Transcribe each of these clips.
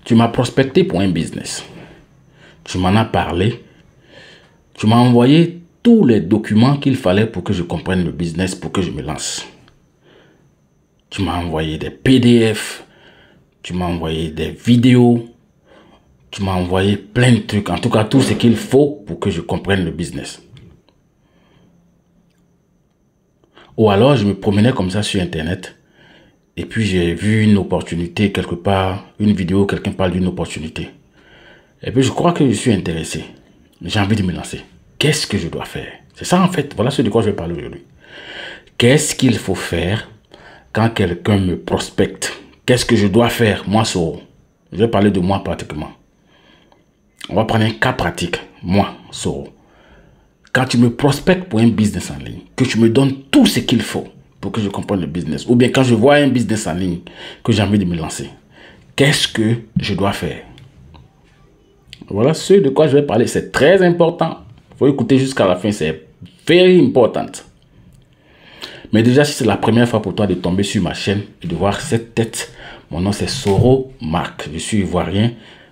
Tu m'as prospecté pour un business. Tu m'en as parlé. Tu m'as envoyé tous les documents qu'il fallait pour que je comprenne le business, pour que je me lance. Tu m'as envoyé des PDF. Tu m'as envoyé des vidéos. Tu m'as envoyé plein de trucs. En tout cas, tout ce qu'il faut pour que je comprenne le business. Ou alors, je me promenais comme ça sur Internet. Et puis, j'ai vu une opportunité quelque part. Une vidéo, quelqu'un parle d'une opportunité. Et puis, je crois que je suis intéressé. J'ai envie de me lancer. Qu'est-ce que je dois faire? C'est ça, en fait. Voilà ce de quoi je vais parler aujourd'hui. Qu'est-ce qu'il faut faire quand quelqu'un me prospecte? Qu'est-ce que je dois faire, moi, Soro? Je vais parler de moi pratiquement. On va prendre un cas pratique. Moi, Soro. Quand tu me prospectes pour un business en ligne, que tu me donnes tout ce qu'il faut pour que je comprenne le business, ou bien quand je vois un business en ligne que j'ai envie de me lancer, qu'est-ce que je dois faire? Voilà ce de quoi je vais parler. C'est très important. Il faut écouter jusqu'à la fin. C'est very important. Mais déjà, si c'est la première fois pour toi de tomber sur ma chaîne et de voir cette tête, mon nom c'est Soro Marc. Je suis ivoirien,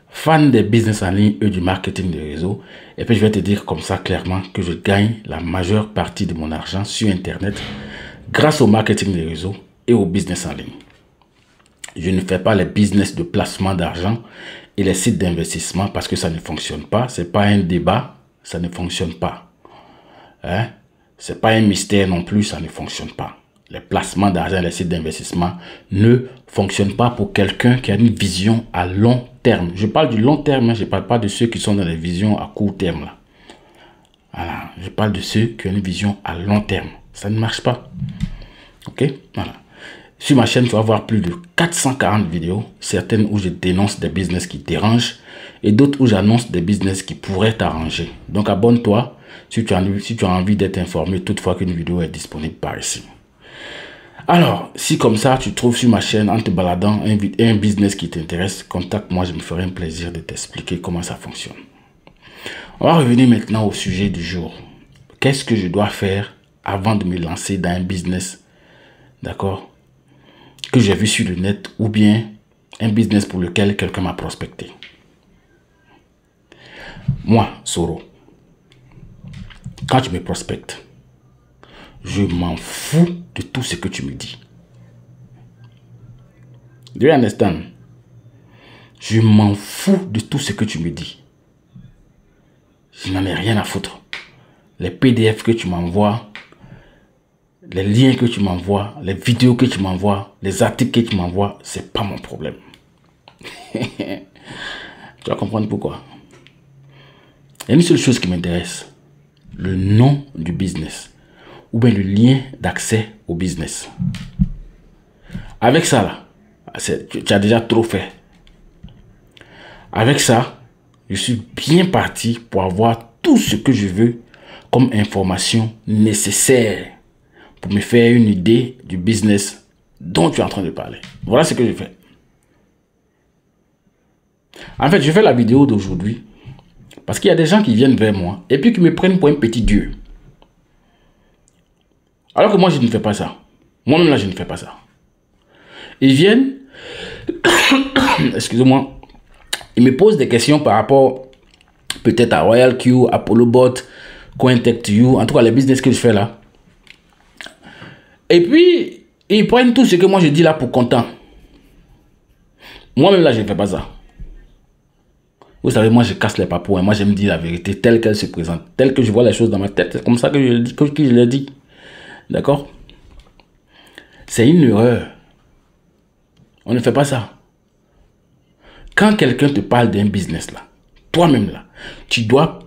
fan des business en ligne et du marketing des réseaux. Et puis je vais te dire comme ça clairement que je gagne la majeure partie de mon argent sur Internet grâce au marketing des réseaux et au business en ligne. Je ne fais pas les business de placement d'argent et les sites d'investissement parce que ça ne fonctionne pas. Ce n'est pas un débat, ça ne fonctionne pas. Hein? Ce n'est pas un mystère non plus, ça ne fonctionne pas. Les placements d'argent et les sites d'investissement ne fonctionnent pas pour quelqu'un qui a une vision à long terme. Je parle du long terme, je ne parle pas de ceux qui sont dans les visions à court terme. Là. Voilà. Je parle de ceux qui ont une vision à long terme. Ça ne marche pas. Ok? Voilà. Sur ma chaîne, tu vas voir plus de 440 vidéos, certaines où je dénonce des business qui dérangent et d'autres où j'annonce des business qui pourraient t'arranger. Donc abonne-toi si tu as envie d'être informé toutefois qu'une vidéo est disponible par ici. Alors, si comme ça tu trouves sur ma chaîne en te baladant un business qui t'intéresse, contacte-moi, je me ferai un plaisir de t'expliquer comment ça fonctionne. On va revenir maintenant au sujet du jour. Qu'est-ce que je dois faire avant de me lancer dans un business, d'accord, que j'ai vu sur le net ou bien un business pour lequel quelqu'un m'a prospecté. Moi, Soro, quand tu me prospectes, je m'en fous de tout ce que tu me dis. Do you understand? Je m'en fous de tout ce que tu me dis. Je n'en ai rien à foutre. Les PDF que tu m'envoies, les liens que tu m'envoies, les vidéos que tu m'envoies, les articles que tu m'envoies, c'est pas mon problème. Tu vas comprendre pourquoi. Il y a une seule chose qui m'intéresse. Le nom du business. Ou bien le lien d'accès au business. Avec ça, là, tu as déjà trop fait. Avec ça, je suis bien parti pour avoir tout ce que je veux comme information nécessaire pour me faire une idée du business dont tu es en train de parler. Voilà ce que je fais. En fait, je fais la vidéo d'aujourd'hui parce qu'il y a des gens qui viennent vers moi et puis qui me prennent pour un petit dieu. Alors que moi, je ne fais pas ça. Moi-même, là, je ne fais pas ça. Ils viennent, excusez-moi, ils me posent des questions par rapport peut-être à RoyalQ, ApolloBot, CoinTech2You, en tout cas les business que je fais là. Et puis, ils prennent tout ce que moi je dis là pour content. Moi-même là, je ne fais pas ça. Vous savez, moi je casse les papous et moi j'aime dire la vérité telle qu'elle se présente, telle que je vois les choses dans ma tête. C'est comme ça que je l'ai dit. D'accord? C'est une erreur. On ne fait pas ça. Quand quelqu'un te parle d'un business là, toi-même là, tu dois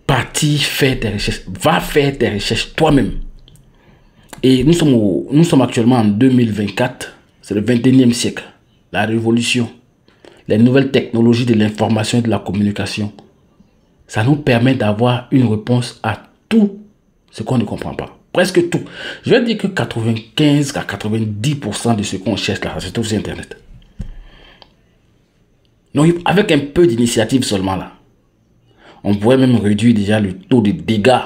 partir faire tes recherches. Va faire tes recherches toi-même. Et nous sommes actuellement en 2024. C'est le 21e siècle. La révolution. Les nouvelles technologies de l'information et de la communication. Ça nous permet d'avoir une réponse à tout ce qu'on ne comprend pas. Presque tout. Je vais dire que 95 à 90% de ce qu'on cherche là, c'est tout sur Internet. Donc, avec un peu d'initiative seulement là, on pourrait même réduire déjà le taux de dégâts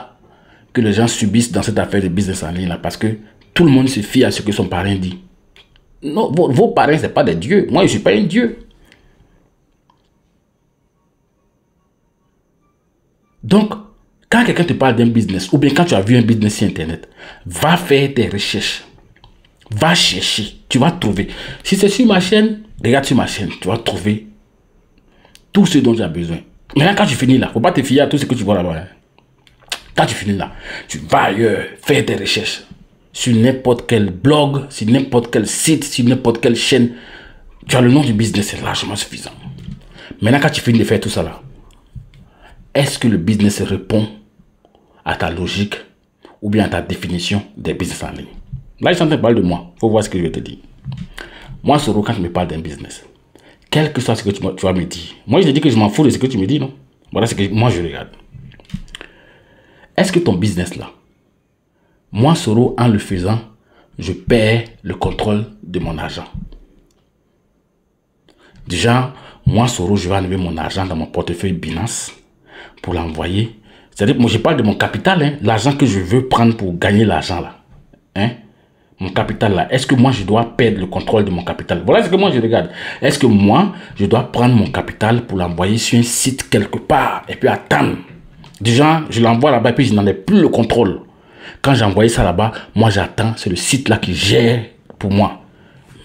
que les gens subissent dans cette affaire de business en ligne là, parce que tout le monde se fie à ce que son parrain dit. Non, vos parrains, ce n'est pas des dieux. Moi, je ne suis pas un dieu. Donc, quand quelqu'un te parle d'un business, ou bien quand tu as vu un business sur Internet, va faire tes recherches. Va chercher, tu vas trouver. Si c'est sur ma chaîne, regarde sur ma chaîne, tu vas trouver tout ce dont tu as besoin. Maintenant, quand tu finis là, il ne faut pas te fier à tout ce que tu vois là-bas. Hein. Quand tu finis là, tu vas ailleurs, faire tes recherches. Sur n'importe quel blog, sur n'importe quel site, sur n'importe quelle chaîne. Tu as le nom du business, c'est largement suffisant. Maintenant, quand tu finis de faire tout ça là, est-ce que le business répond à ta logique ou bien à ta définition des business en ligne? Là, je suis en train de parler de moi. Il faut voir ce que je vais te dire. Moi, Soro, quand tu me parles d'un business, quel que soit ce que tu vas me dire, moi, je te dis que je m'en fous de ce que tu me dis, non? Voilà ce que moi, je regarde. Est-ce que ton business là, moi, Soro, en le faisant, je perds le contrôle de mon argent? Déjà, moi, Soro, je vais enlever mon argent dans mon portefeuille Binance pour l'envoyer. C'est-à-dire, moi, je parle de mon capital, hein, l'argent que je veux prendre pour gagner l'argent là. Hein? Mon capital là, est-ce que moi je dois perdre le contrôle de mon capital? Voilà ce que moi je regarde. Est-ce que moi je dois prendre mon capital pour l'envoyer sur un site quelque part et puis attendre? Déjà, je l'envoie là-bas et puis je n'en ai plus le contrôle. Quand j'ai envoyé ça là-bas, moi j'attends, c'est le site là qui gère pour moi.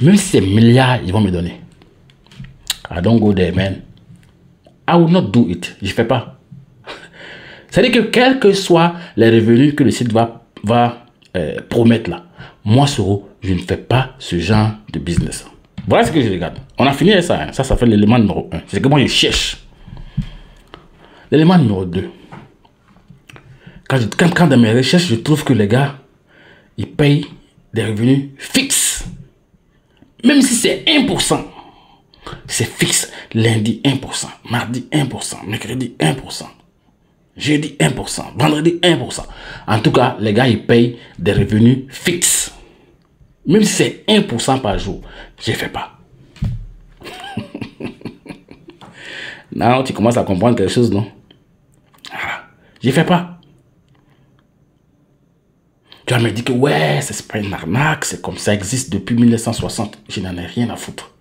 Même si c'est milliards, ils vont me donner. I don't go there, man. I will not do it. Je ne fais pas. C'est-à-dire que quels que soient les revenus que le site va promettre là, moi, Soro, je ne fais pas ce genre de business. Voilà ce que je regarde. On a fini avec ça. Hein. Ça fait l'élément numéro 1. C'est ce que moi, je cherche. L'élément numéro 2. Quand dans mes recherches, je trouve que les gars, ils payent des revenus fixes. Même si c'est 1%. C'est fixe. Lundi, 1%. Mardi, 1%. Mercredi, 1%. Jeudi, 1%. Vendredi, 1%. En tout cas, les gars, ils payent des revenus fixes. Même si c'est 1% par jour, je ne fais pas. Non, tu commences à comprendre quelque chose, non? Ah, je ne fais pas. Tu vas me dire que ouais, c'est pas une arnaque, c'est comme ça existe depuis 1960. Je n'en ai rien à foutre.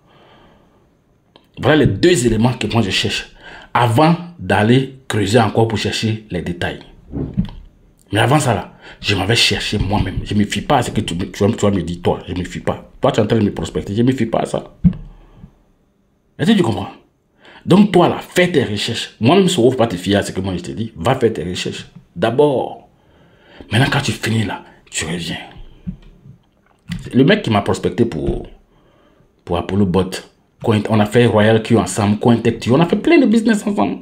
Voilà les deux éléments que moi je cherche avant d'aller creuser encore pour chercher les détails. Mais avant ça là, je m'avais cherché moi-même. Je ne me fie pas à ce que tu vas me dire, toi. Je ne me fie pas. Toi, tu es en train de me prospecter. Je ne me fie pas à ça. Est-ce que tu comprends? Donc, toi là, fais tes recherches. Moi-même, je ne faut pas te fier à ce que moi je te dis. Va faire tes recherches. D'abord. Maintenant, quand tu finis là, tu reviens. Le mec qui m'a prospecté pour Apollo Bot, on a fait Royal Q ensemble, CoinTech, on a fait plein de business ensemble.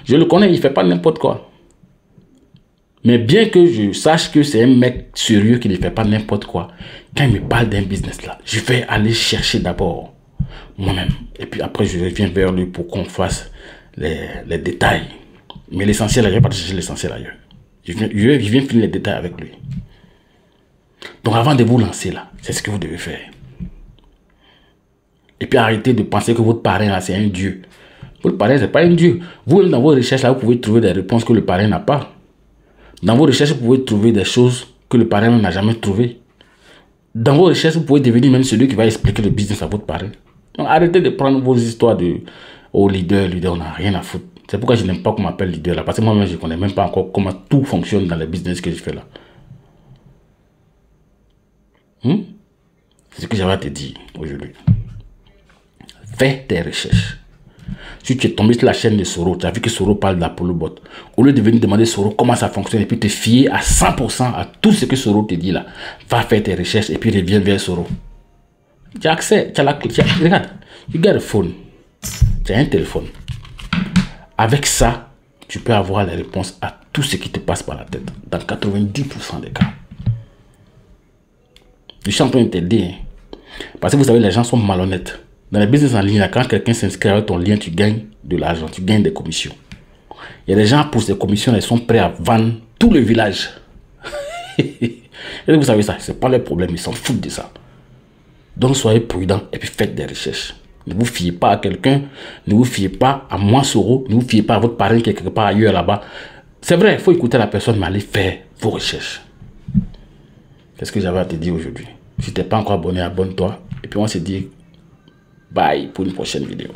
Je le connais, il ne fait pas n'importe quoi. Mais bien que je sache que c'est un mec sérieux qui ne fait pas n'importe quoi, quand il me parle d'un business là, je vais aller chercher d'abord moi-même. Et puis après, je reviens vers lui pour qu'on fasse les détails. Mais l'essentiel, je ne vais pas chercher l'essentiel ailleurs. Je viens finir les détails avec lui. Donc avant de vous lancer là, c'est ce que vous devez faire. Et puis arrêtez de penser que votre parrain là, c'est un dieu. Votre parrain, ce n'est pas un dieu. Vous, dans vos recherches là, vous pouvez trouver des réponses que le parrain n'a pas. Dans vos recherches, vous pouvez trouver des choses que le parrain n'a jamais trouvées. Dans vos recherches, vous pouvez devenir même celui qui va expliquer le business à votre parrain. Donc arrêtez de prendre vos histoires de « oh, leader, on n'a rien à foutre ». C'est pourquoi je n'aime pas qu'on m'appelle leader là. Parce que moi-même, je ne connais même pas encore comment tout fonctionne dans les business que je fais là. C'est ce que j'avais à te dire aujourd'hui. Fais tes recherches. Si tu es tombé sur la chaîne de Soro, tu as vu que Soro parle d'Apollo Bot. Au lieu de venir demander Soro comment ça fonctionne et puis te fier à 100% à tout ce que Soro te dit là, va faire tes recherches et puis reviens vers Soro. Tu as accès, tu as la clé. Regarde, you got a phone. Tu as un téléphone. Avec ça, tu peux avoir les réponses à tout ce qui te passe par la tête. Dans 90% des cas. Je suis en train de t'aider. Parce que vous savez, les gens sont malhonnêtes. Dans les business en ligne, quand quelqu'un s'inscrit avec ton lien, tu gagnes de l'argent, tu gagnes des commissions. Il y a des gens pour ces commissions, ils sont prêts à vendre tout le village. Et vous savez ça, ce n'est pas leur problème, ils s'en foutent de ça. Donc soyez prudents et puis faites des recherches. Ne vous fiez pas à quelqu'un, ne vous fiez pas à moi, Soro, ne vous fiez pas à votre parrain qui est quelque part ailleurs là-bas. C'est vrai, il faut écouter la personne, mais allez faire vos recherches. Qu'est-ce que j'avais à te dire aujourd'hui? Si tu n'es pas encore abonné, abonne-toi. Et puis on se dit bye pour une prochaine vidéo.